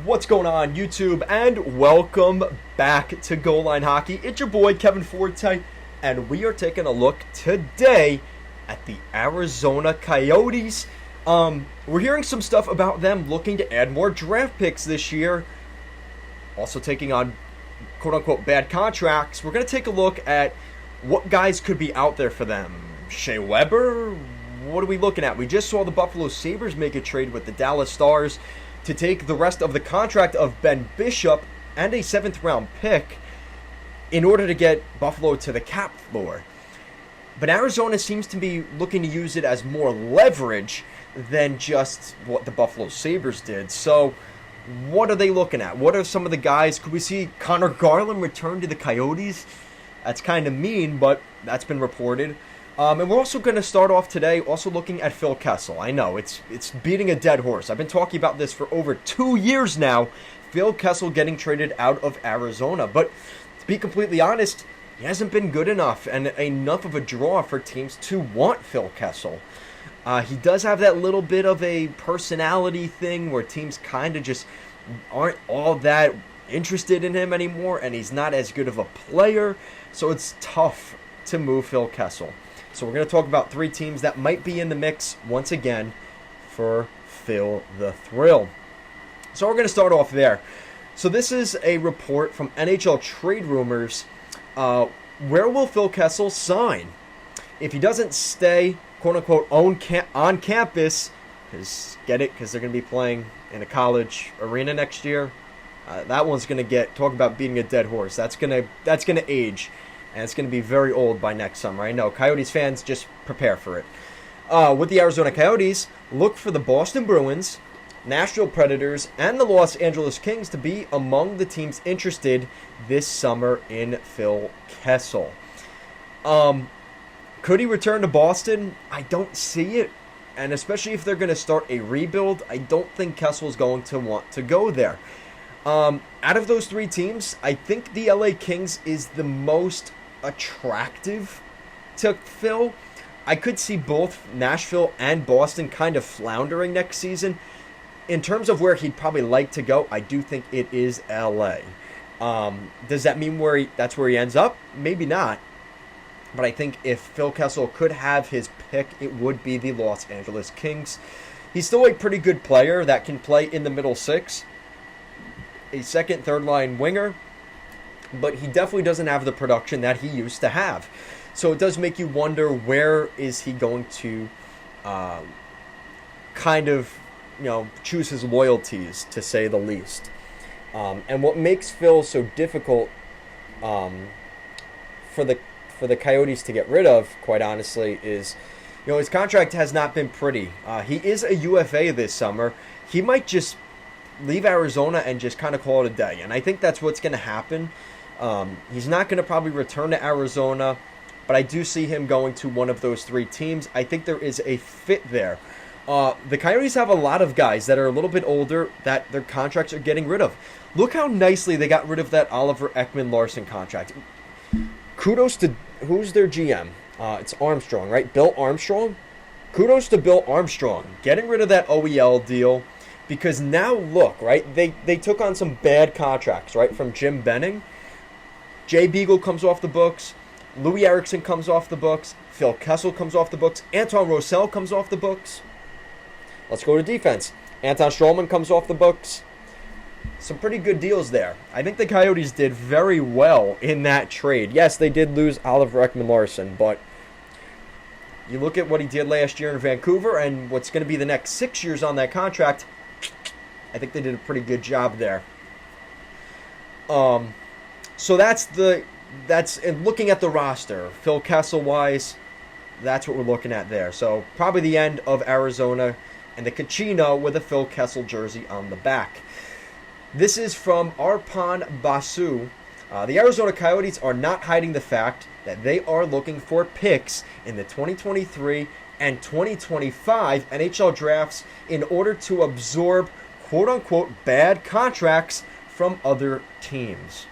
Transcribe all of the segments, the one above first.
What's going on, YouTube, and welcome back to Goal Line Hockey. It's your boy, Kevin Forte, and we are taking a look today at the Arizona Coyotes. We're hearing some stuff about them looking to add more draft picks this year, also taking on quote-unquote bad contracts. We're going to take a look at what guys could be out there for them. Shea Weber? What are we looking at? We just saw the Buffalo Sabres make a trade with the Dallas Stars to take the rest of the contract of Ben Bishop and a 7th round pick in order to get Buffalo to the cap floor. But Arizona seems to be looking to use it as more leverage than just what the Buffalo Sabres did. So what are they looking at? What are some of the guys? Could we see Connor Garland return to the Coyotes? That's kind of mean, but that's been reported. And we're also going to start off today also looking at Phil Kessel. I know, it's beating a dead horse. I've been talking about this for over 2 years now. Phil Kessel getting traded out of Arizona. But to be completely honest, he hasn't been good enough and enough of a draw for teams to want Phil Kessel. He does have that little bit of a personality thing where teams kind of just aren't all that interested in him anymore, and he's not as good of a player. So it's tough to move Phil Kessel. So we're going to talk about 3 teams that might be in the mix once again for Phil the Thrill. So we're going to start off there. So this is a report from NHL Trade Rumors. Where will Phil Kessel sign? If he doesn't stay, quote-unquote, on campus, because they're going to be playing in a college arena next year, that one's going to talk about beating a dead horse. That's going to age. And it's going to be very old by next summer. I know. Coyotes fans, just prepare for it. With the Arizona Coyotes, look for the Boston Bruins, Nashville Predators, and the Los Angeles Kings to be among the teams interested this summer in Phil Kessel. Could he return to Boston? I don't see it. And especially if they're going to start a rebuild, I don't think Kessel's going to want to go there. Out of those 3 teams, I think the LA Kings is the most attractive to Phil. I could see both Nashville and Boston kind of floundering next season. In terms of where he'd probably like to go, I do think it is LA. Does that mean that's where he ends up? Maybe not. But I think if Phil Kessel could have his pick, it would be the Los Angeles Kings. He's still a pretty good player that can play in the middle 6. A 2nd, 3rd line winger, but he definitely doesn't have the production that he used to have. So it does make you wonder, where is he going to kind of, choose his loyalties, to say the least. And what makes Phil so difficult for the Coyotes to get rid of, quite honestly, is his contract has not been pretty. He is a UFA this summer. He might just leave Arizona and just kind of call it a day. And I think that's what's going to happen. He's not going to probably return to Arizona, but I do see him going to one of those 3 teams. I think there is a fit there. The Coyotes have a lot of guys that are a little bit older that their contracts are getting rid of. Look how nicely they got rid of that Oliver Ekman-Larsson contract. Kudos to, who's their GM? It's Armstrong, right? Bill Armstrong? Kudos to Bill Armstrong. Getting rid of that OEL deal. Because now look, right, they took on some bad contracts, right, from Jim Benning. Jay Beagle comes off the books. Louis Eriksson comes off the books. Phil Kessel comes off the books. Anton Roussel comes off the books. Let's go to defense. Anton Stralman comes off the books. Some pretty good deals there. I think the Coyotes did very well in that trade. Yes, they did lose Oliver Ekman-Larsson, but you look at what he did last year in Vancouver and what's going to be the next 6 years on that contract, I think they did a pretty good job there. So that's looking at the roster, Phil Kessel wise, that's what we're looking at there. So probably the end of Arizona and the Kachina with a Phil Kessel jersey on the back. This is from Arpan Basu. The Arizona Coyotes are not hiding the fact that they are looking for picks in the 2023 and 2025 NHL drafts in order to absorb quote-unquote bad contracts from other teams.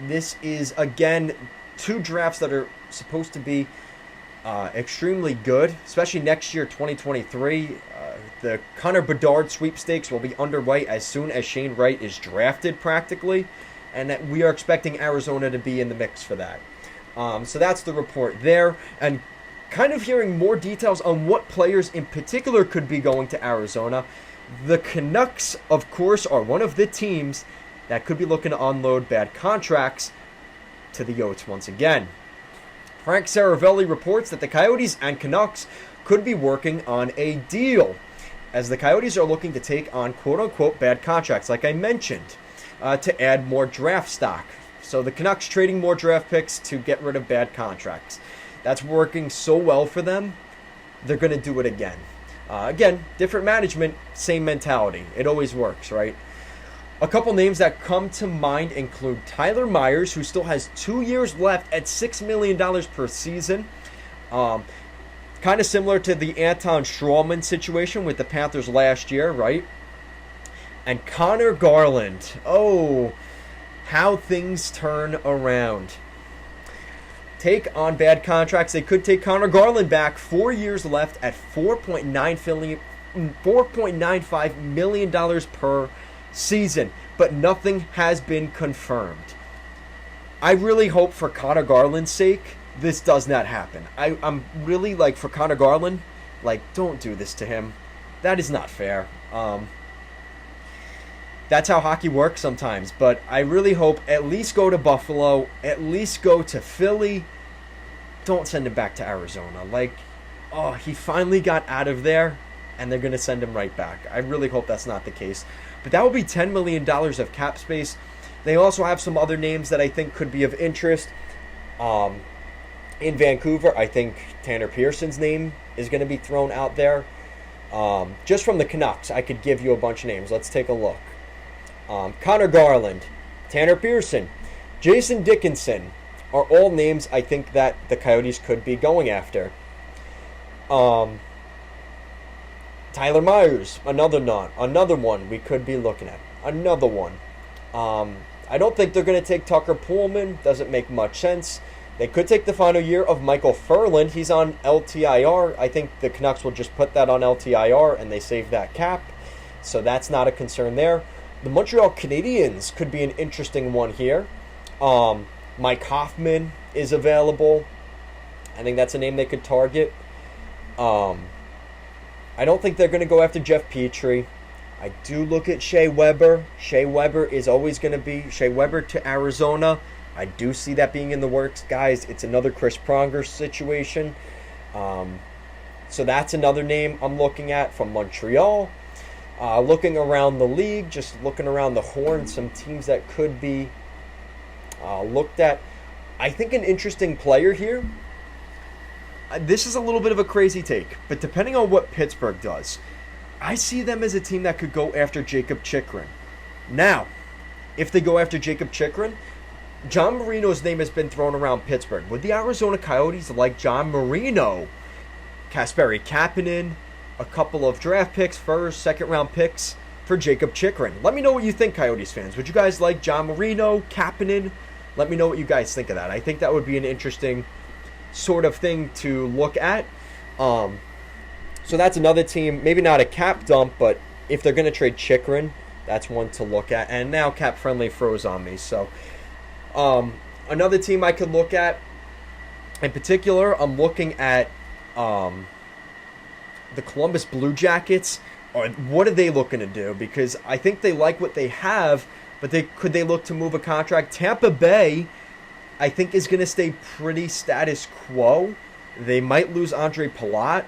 This is, again, 2 drafts that are supposed to be extremely good, especially next year, 2023. The Connor Bedard sweepstakes will be underway as soon as Shane Wright is drafted, practically, and that we are expecting Arizona to be in the mix for that. So that's the report there, and kind of hearing more details on what players in particular could be going to Arizona. The Canucks, of course, are one of the teams that could be looking to unload bad contracts to the Yotes once again. Frank Saravelli reports that the Coyotes and Canucks could be working on a deal, as the Coyotes are looking to take on quote-unquote bad contracts, like I mentioned, to add more draft stock. So the Canucks trading more draft picks to get rid of bad contracts. That's working so well for them, they're going to do it again. Again, different management, same mentality. It always works, right? A couple names that come to mind include Tyler Myers, who still has 2 years left at $6 million per season. Kind of similar to the Anton Strawman situation with the Panthers last year, right? And Connor Garland. Oh, how things turn around. Take on bad contracts. They could take Connor Garland back. 4 years left at $4.95 million per season. But nothing has been confirmed. I really hope for Connor Garland's sake this does not happen. I'm really, like, for Connor Garland, like, don't do this to him. That is not fair. That's how hockey works sometimes. But I really hope at least go to Buffalo, at least go to Philly. Don't send him back to Arizona. Like, oh, he finally got out of there, and they're going to send him right back. I really hope that's not the case. But that would be $10 million of cap space. They also have some other names that I think could be of interest. In Vancouver, I think Tanner Pearson's name is going to be thrown out there. Just from the Canucks, I could give you a bunch of names. Let's take a look. Connor Garland, Tanner Pearson, Jason Dickinson are all names I think that the Coyotes could be going after. Tyler Myers, another one we could be looking at. Another one. I don't think they're going to take Tucker Pullman. Doesn't make much sense. They could take the final year of Michael Furland. He's on LTIR. I think the Canucks will just put that on LTIR and they save that cap. So that's not a concern there. The Montreal Canadiens could be an interesting one here. Mike Hoffman is available. I think that's a name they could target. I don't think they're going to go after Jeff Petrie. I do look at Shea Weber. Shea Weber is always going to be Shea Weber to Arizona. I do see that being in the works, guys. It's another Chris Pronger situation. So that's another name I'm looking at from Montreal. Looking around the league, just looking around the horn, some teams that could be looked at. I think an interesting player here. This is a little bit of a crazy take, but depending on what Pittsburgh does, I see them as a team that could go after Jacob Chychrun. Now, if they go after Jacob Chychrun, John Marino's name has been thrown around Pittsburgh. Would the Arizona Coyotes like John Marino? Kasperi Kapanen, a couple of draft picks, first, second round picks for Jacob Chychrun. Let me know what you think, Coyotes fans. Would you guys like John Marino, Kapanen? Let me know what you guys think of that. I think that would be an interesting sort of thing to look at. So that's another team, maybe not a cap dump, but if they're going to trade Chychrun, that's one to look at. And now Cap Friendly froze on me, so another team I could look at, in particular, I'm looking at the Columbus Blue Jackets. Or what are they looking to do? Because I think they like what they have, but could they look to move a contract? Tampa Bay, I think, is going to stay pretty status quo. They might lose Andre Palat.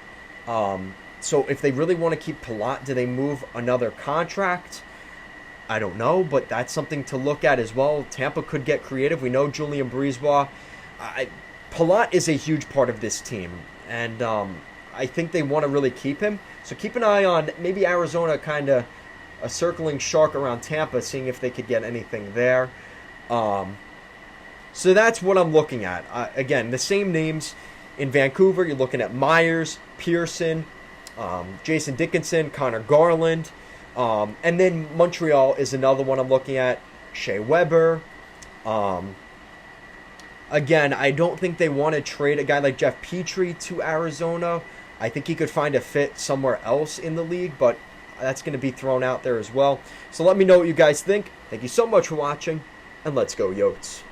So if they really want to keep Palat, do they move another contract? I don't know, but that's something to look at as well. Tampa could get creative. We know Julian Breezeball. Palat is a huge part of this team, and I think they want to really keep him. So keep an eye on maybe Arizona, kind of a circling shark around Tampa, seeing if they could get anything there. So that's what I'm looking at. Again, the same names in Vancouver. You're looking at Myers, Pearson, Jason Dickinson, Connor Garland. And then Montreal is another one I'm looking at. Shea Weber. Again, I don't think they want to trade a guy like Jeff Petrie to Arizona. I think he could find a fit somewhere else in the league, but that's going to be thrown out there as well. So let me know what you guys think. Thank you so much for watching, and let's go Yotes.